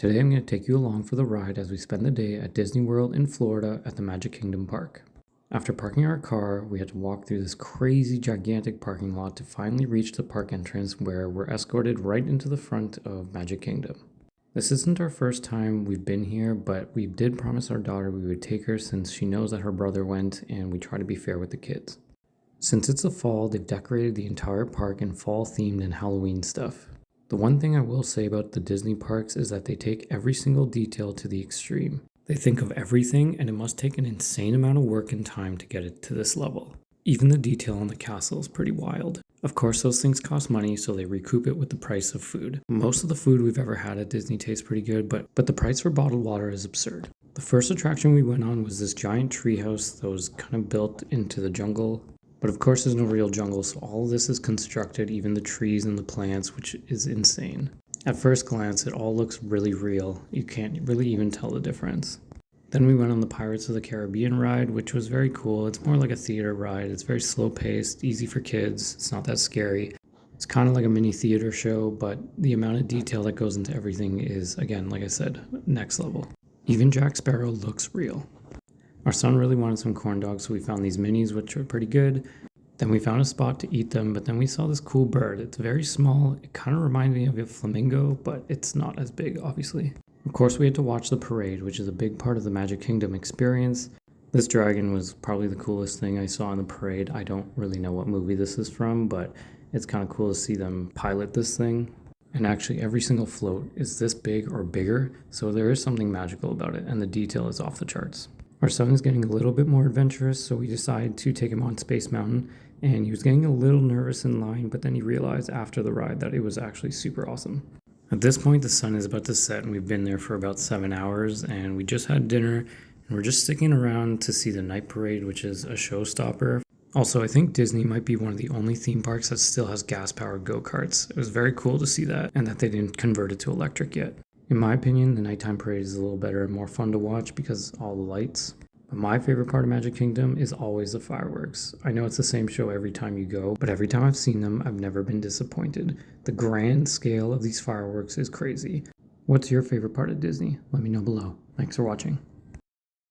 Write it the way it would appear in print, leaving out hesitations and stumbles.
Today I'm going to take you along for the ride as we spend the day at Disney World in Florida at the Magic Kingdom Park. After parking our car, we had to walk through this crazy gigantic parking lot to finally reach the park entrance where we're escorted right into the front of Magic Kingdom. This isn't our first time we've been here, but we did promise our daughter we would take her since she knows that her brother went and we try to be fair with the kids. Since it's the fall, they've decorated the entire park in fall themed and Halloween stuff. The one thing I will say about the Disney parks is that they take every single detail to the extreme. They think of everything, and it must take an insane amount of work and time to get it to this level. Even the detail on the castle is pretty wild. Of course, those things cost money, so they recoup it with the price of food. Most of the food we've ever had at Disney tastes pretty good, but the price for bottled water is absurd. The first attraction we went on was this giant treehouse that was kind of built into the jungle. But of course there's no real jungle, so all of this is constructed, even the trees and the plants, which is insane. At first glance, it all looks really real. You can't really even tell the difference. Then we went on the Pirates of the Caribbean ride, which was very cool. It's more like a theater ride. It's very slow paced, easy for kids. It's not that scary. It's kind of like a mini theater show, but the amount of detail that goes into everything is, again, like I said, next level. Even Jack Sparrow looks real. Our son really wanted some corn dogs, so we found these minis, which are pretty good. Then we found a spot to eat them, but then we saw this cool bird. It's very small. It kind of reminded me of a flamingo, but it's not as big, obviously. Of course, we had to watch the parade, which is a big part of the Magic Kingdom experience. This dragon was probably the coolest thing I saw in the parade. I don't really know what movie this is from, but it's kind of cool to see them pilot this thing. And actually, every single float is this big or bigger, so there is something magical about it, and the detail is off the charts. Our son is getting a little bit more adventurous, so we decided to take him on Space Mountain, and he was getting a little nervous in line, but then he realized after the ride that it was actually super awesome. At this point, the sun is about to set, and we've been there for about 7 hours, and we just had dinner, and we're just sticking around to see the night parade, which is a showstopper. Also, I think Disney might be one of the only theme parks that still has gas-powered go-karts. It was very cool to see that, and that they didn't convert it to electric yet. In my opinion, the nighttime parade is a little better and more fun to watch because all the lights. But my favorite part of Magic Kingdom is always the fireworks. I know it's the same show every time you go, but every time I've seen them, I've never been disappointed. The grand scale of these fireworks is crazy. What's your favorite part of Disney? Let me know below. Thanks for watching.